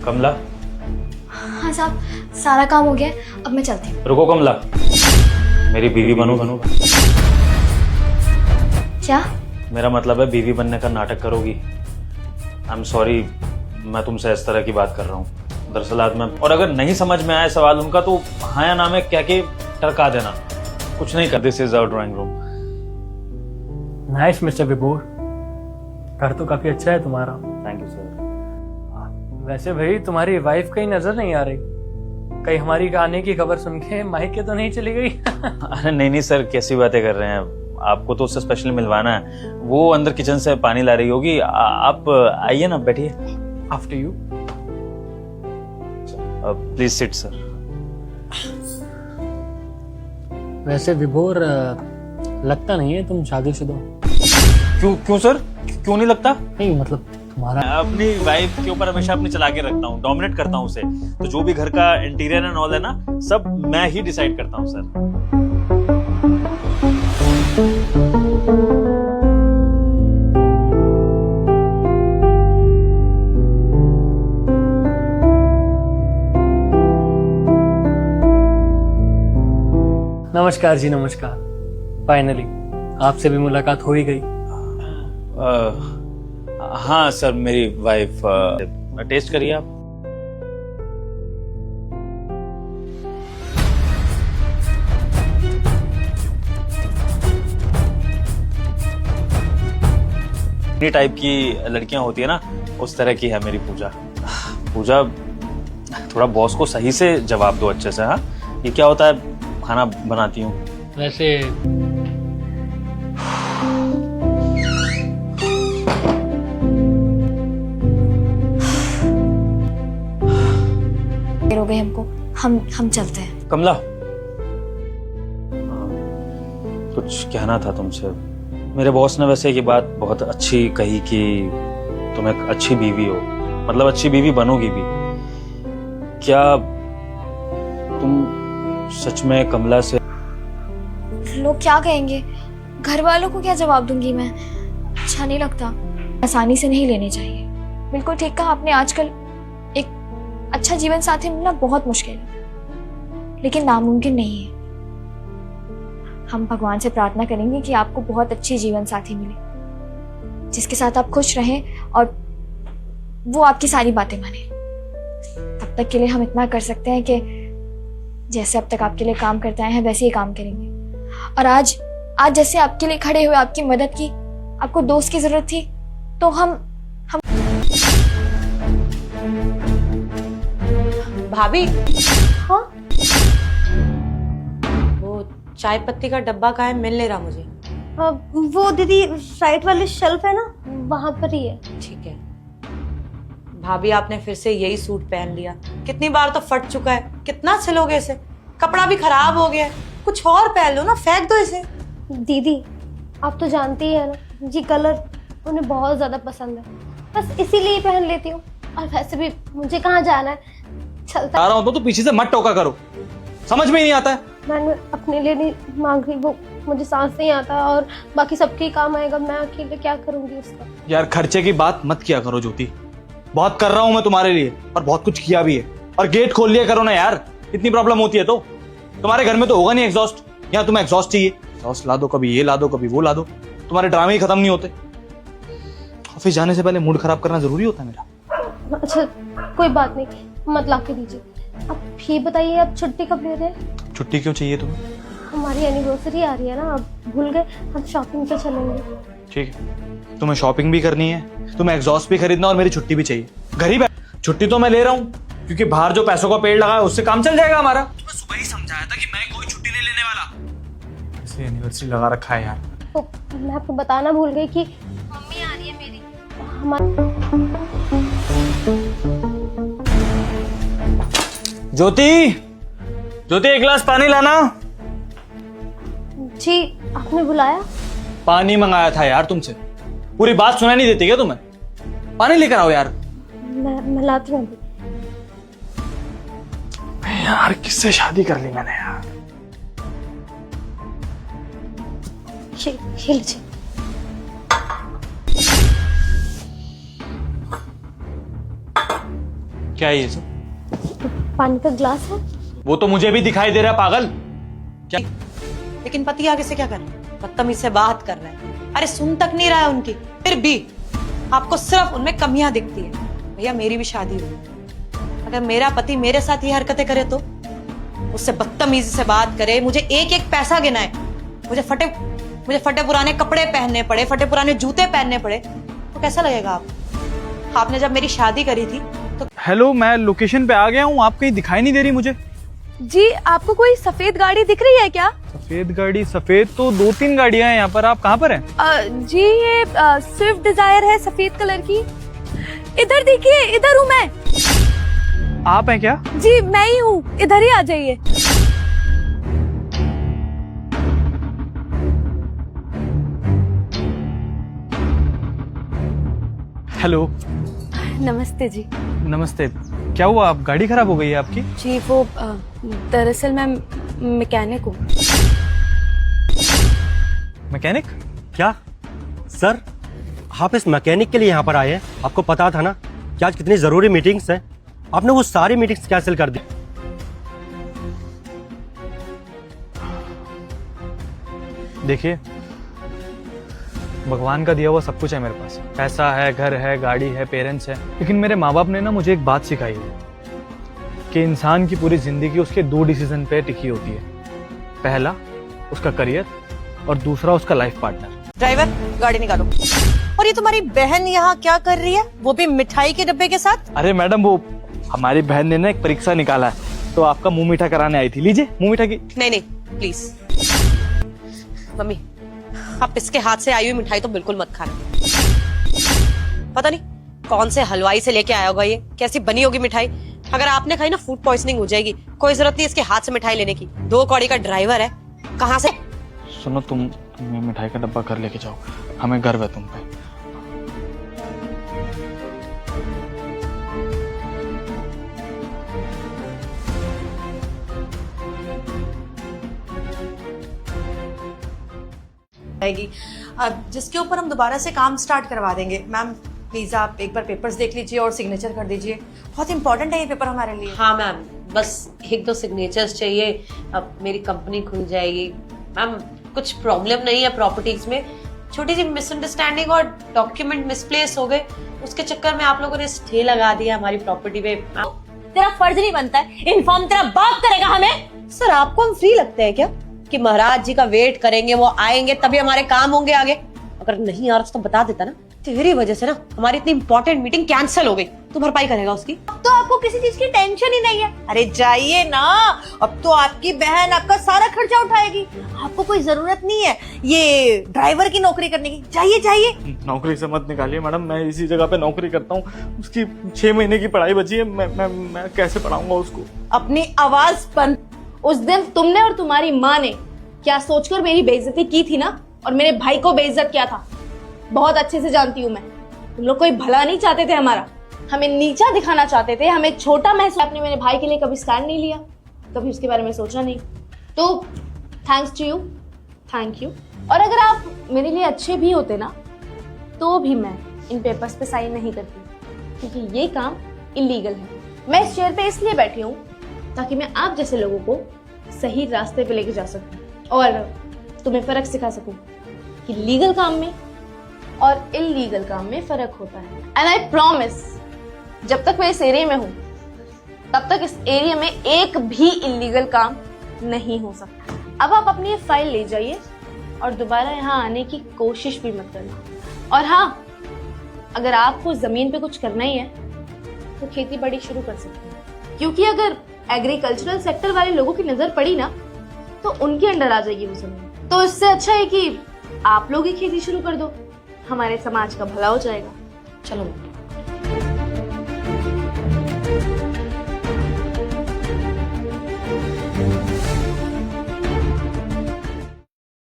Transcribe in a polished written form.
कमला। हाँ साहब, सारा काम हो गया है, अब मैं चलती हूँ। रुको कमला, मेरी बीवी बनो। क्या? मेरा मतलब है बीवी बनने का नाटक करोगी। आई एम सॉरी, मैं तुमसे इस तरह की बात कर रहा हूँ। दरअसल आज मैं, और अगर नहीं समझ में आए सवाल उनका तो हाँ या ना में कह के टरका देना। कुछ नहीं कर। This is our drawing room. Nice mister Vibhor, घर तो काफी अच्छा है तुम्हारा। Thank you sir. वैसे भाई तुम्हारी वाइफ कहीं नजर नहीं आ रही, कहीं हमारी आने की खबर सुन के मायके तो नहीं चली गई? अरे नहीं सर, कैसी बातें कर रहे हैं, आपको तो उससे स्पेशली मिलवाना है। वो अंदर किचन से पानी ला रही होगी। आप आइए ना, बैठिए। After you. Please sit sir. वैसे विभोर, लगता नहीं है तुम शादीशुदा हो। क्यों सर, क्यों नहीं लगता? नहीं मतलब तुम्हारा, अपनी वाइफ के ऊपर हमेशा अपनी चला के रखता हूँ, डोमिनेट करता हूँ उसे। तो जो भी घर का इंटीरियर एंड ऑल है ना, सब मैं ही डिसाइड करता हूँ सर। नमस्कार जी, नमस्कार। फाइनली आपसे भी मुलाकात हो ही गई। हाँ सर, मेरी वाइफ। टेस्ट करिए आप। टाइप की लड़कियां होती है ना, उस तरह की है मेरी पूजा। पूजा, थोड़ा बॉस को सही से जवाब दो अच्छे से। हाँ, ये क्या होता है, खाना बनाती हूँ। वैसे देर हो गई हमको, हम चलते हैं। कमला, कुछ कहना था तुमसे। मेरे बॉस ने वैसे ये बात बहुत अच्छी कही कि तुम एक अच्छी बीवी हो, मतलब अच्छी बीवी बनोगी भी। क्या तुम सच में कमला से? लोग क्या कहेंगे, घर वालों को क्या जवाब दूंगी मैं? अच्छा नहीं लगता। आसानी से नहीं लेने चाहिए। बिल्कुल ठीक कहा आपने। आजकल एक अच्छा जीवन साथी मिलना बहुत मुश्किल है, लेकिन नामुमकिन नहीं है। हम भगवान से प्रार्थना करेंगे कि आपको बहुत अच्छी जीवन साथी मिले, जिसके साथ आप खुश रहें और वो आपकी सारी बातें माने। तब तक के लिए हम इतना कर सकते हैं कि जैसे अब तक आपके लिए काम करते आए हैं वैसे ही काम करेंगे। और आज जैसे आपके लिए खड़े हुए, आपकी मदद की, आपको दोस्त की जरूरत थी, तो हम भाभी। हाँ, वो चाय पत्ती का डब्बा कहाँ है, मिल नहीं रहा मुझे। वो दीदी राइट वाले शेल्फ है ना, वहां पर ही है। ठीक है भाभी, आपने फिर से यही सूट पहन लिया। कितनी बार तो फट चुका है, कितना सिलोगे इसे? कपड़ा भी खराब हो गया है, कुछ और पहन लो ना, फेंक दो इसे। दीदी आप तो जानती ही है ना, जी कलर उन्हें बहुत ज्यादा पसंद है, बस इसीलिए पहन लेती हूँ। और वैसे भी मुझे कहाँ जाना है, चलता आ रहा हूं तो पीछे से मत टोका करो, समझ में ही नहीं आता है। मैंने अपने लिए नहीं मांग रही, वो मुझे सांस नहीं आता और बाकी सबके काम आएगा, मैं अकेले क्या करूंगी उसका। यार खर्चे की बात मत किया करो ज्योति, बहुत कर रहा हूं मैं तुम्हारे लिए और बहुत कुछ किया भी है। और गेट खोल लिया करो ना यार, इतनी प्रॉब्लम होती है तो। तुम्हारे घर में तो होगा नहीं एग्जॉस्ट, यहाँ तुम्हें एग्जॉस्ट चाहिए, एग्जॉस्ट ला दो, कभी ये ला दो कभी वो ला दो। तुम्हारे ड्रामे ही खत्म नहीं होते। ऑफिस जाने से पहले मूड खराब करना जरूरी होता है मेरा। अच्छा कोई बात नहीं, मत ला के दीजिए। अब ये बताइए, आप छुट्टी कब ले रहे हैं? छुट्टी क्यों चाहिए तुम्हें? हमारी एनिवर्सरी आ रही है ना, अब भूल गए, हम शॉपिंग पे चलेंगे। ठीक है, तुम्हें शॉपिंग भी करनी है, तुम्हें एग्जॉस्ट भी खरीदना और मेरी छुट्टी भी चाहिए। घर ही छुट्टी तो मैं ले रहा हूँ क्योंकि बाहर जो पैसों का पेड़ लगा है उससे काम चल जाएगा हमारा। तो मैं सुबह ही समझाया था कि मैं कोई छुट्टी नहीं लेने वाला, इसलिए एनिवर्सरी लगा रखा है यार। तो मैं आपको बताना भूल गई कि मम्मी आ रही है मेरी। ज्योति, ज्योति एक गिलास पानी लाना। जी आपने बुलाया? पानी मंगाया था यार तुमसे, पूरी बात सुनाई नहीं देती क्या तुम्हें? पानी लेकर आओ यार। मैं लाती हूँ। यार किससे शादी कर ली मैंने यार। ये लीजिए। क्या है ये सब? पानी का ग्लास है। वो तो मुझे भी दिखाई दे रहा है पागल। क्या? लेकिन पति आगे से क्या कर रहा है? बदतमीज से बात कर रहा है। अरे सुन तक नहीं रहा है उनकी, फिर भी आपको सिर्फ उनमें कमियां दिखती है। भैया मेरी भी शादी हुई, अगर मेरा पति मेरे साथ ये हरकतें करे तो उससे बदतमीजी से बात करे, मुझे एक एक पैसा गिनाए, मुझे फटे पुराने कपड़े पहनने पड़े, फटे पुराने जूते पहनने पड़े, तो कैसा लगेगा आपने जब मेरी शादी करी थी तो। हेलो, मैं लोकेशन पे आ गया हूँ, आप कहीं दिखाई नहीं दे रही मुझे। जी आपको कोई सफेद गाड़ी दिख रही है क्या? सफेद गाड़ी? सफेद तो 2-3 गाड़ियां हैं यहाँ पर। आप कहाँ पर हैं? जी ये स्विफ्ट डिजायर है सफेद कलर की। इधर देखिए, इधर हूँ मैं। आप हैं क्या? जी मैं ही हूँ, इधर ही आ जाइए। हेलो। नमस्ते जी। नमस्ते। क्या हुआ, आप गाड़ी खराब हो गई है आपकी? जी वो दरअसल मैं मैकेनिक हूँ। मैकेनिक? क्या सर, आप इस मैकेनिक के लिए यहाँ पर आए हैं? आपको पता था ना कि आज कितनी जरूरी मीटिंग्स हैं, आपने वो सारी मीटिंग्स कैंसिल कर दी। देखिए, भगवान का दिया हुआ सब कुछ है मेरे पास। पैसा है, घर है, गाड़ी है, पेरेंट्स है, लेकिन मेरे माँ बाप ने ना मुझे एक बात सिखाई है कि इंसान की पूरी जिंदगी उसके 2 डिसीजन पे टिकी होती है। पहला उसका करियर और दूसरा उसका लाइफ पार्टनर। ड्राइवर गाड़ी निकालो। और ये तुम्हारी बहन यहाँ क्या कर रही है, वो भी मिठाई के डब्बे के साथ? अरे मैडम, वो हमारी बहन ने ना एक परीक्षा निकाला है तो आपका मुंह मीठा कराने आई थी। लीजिए मुंह मीठा की। नहीं प्लीज मम्मी, आप इसके हाथ से आई हुई मिठाई तो बिल्कुल मत खाना। पता नहीं कौन से हलवाई से लेके आया होगा, ये कैसी बनी होगी मिठाई। अगर आपने खाई ना फूड पॉइजनिंग हो जाएगी। कोई जरूरत नहीं इसके हाथ से मिठाई लेने की, 2 कौड़ी का ड्राइवर है। कहाँ से? सुनो, तुम मिठाई का डब्बा कर लेके जाओ, हमें गर्व है तुम पे। अब जिसके ऊपर हम दोबारा से काम स्टार्ट करवा देंगे। मैम प्लीज आप एक बार पेपर्स देख लीजिए और सिग्नेचर कर दीजिए, बहुत इंपॉर्टेंट है ये पेपर हमारे लिए। हाँ मैम, बस 1-2 सिग्नेचर्स चाहिए, अब मेरी कंपनी खुल जाएगी। मैम कुछ प्रॉब्लम नहीं है प्रॉपर्टीज में, छोटी सी मिसअंडरस्टैंडिंग और डॉक्यूमेंट मिसप्लेस हो गए, उसके चक्कर में आप लोगों ने स्टे लगा दिया हमारी प्रॉपर्टी पे। तेरा फर्ज नहीं बनता है, इन्फॉर्म तेरा बाप करेगा हमें। सर आपको हम फ्री लगते हैं क्या कि महाराज जी का वेट करेंगे, वो आएंगे तभी हमारे काम होंगे आगे? अगर नहीं आ रहा तो बता देता ना, तेरी वजह से ना हमारी इतनी इंपॉर्टेंट मीटिंग कैंसिल हो गई। तू भरपाई करेगा उसकी? अब तो आपको किसी चीज की टेंशन ही नहीं है। अरे जाइए ना, अब तो आपकी बहन आपका सारा खर्चा उठाएगी। आपको कोई जरूरत नहीं है ये ड्राइवर की नौकरी करने की। जाइए जाइए। नौकरी से मत निकालिए मैडम, मैं इसी जगह पे नौकरी करता हूँ। उसकी 6 महीने की पढ़ाई बची है, मैं कैसे पढ़ाऊंगा उसको? अपनी आवाज बंद। उस दिन तुमने और तुम्हारी माँ ने क्या सोचकर मेरी बेइज्जती की थी ना, और मेरे भाई को बेइज्जत किया था, बहुत अच्छे से जानती हूँ मैं। तुम लोग कोई भला नहीं चाहते थे हमारा, हमें नीचा दिखाना चाहते थे, हमें छोटा महसूस। आपने मेरे भाई के लिए कभी स्टैंड नहीं लिया, कभी उसके बारे में सोचा नहीं। तो thanks to you, thank you. और अगर आप मेरे लिए अच्छे भी होते ना, तो भी मैं इन पेपर्स पे साइन नहीं करती, क्योंकि ये काम इलीगल है। मैं इस चेयर पे इसलिए बैठी हूँ ताकि मैं आप जैसे लोगों को सही रास्ते पे लेके जा सकूं और तुम्हें फर्क सिखा सकूं कि लीगल काम में और इलीगल काम में फर्क होता है। एंड आई प्रॉमिस, जब तक मैं इस एरिया में हूँ तब तक इस एरिया में एक भी इलीगल काम नहीं हो सकता। अब आप अपनी ये फाइल ले जाइए और दोबारा यहाँ आने की कोशिश भी मत करना। और हाँ, अगर आपको जमीन पे कुछ करना ही है तो खेती बाड़ी शुरू कर सकते हैं, क्योंकि अगर एग्रीकल्चरल सेक्टर वाले लोगों की नजर पड़ी ना तो उनके अंडर आ जाएगी वो जमीन। तो इससे अच्छा है कि आप लोग ही खेती शुरू कर दो, हमारे समाज का भला हो जाएगा। चलो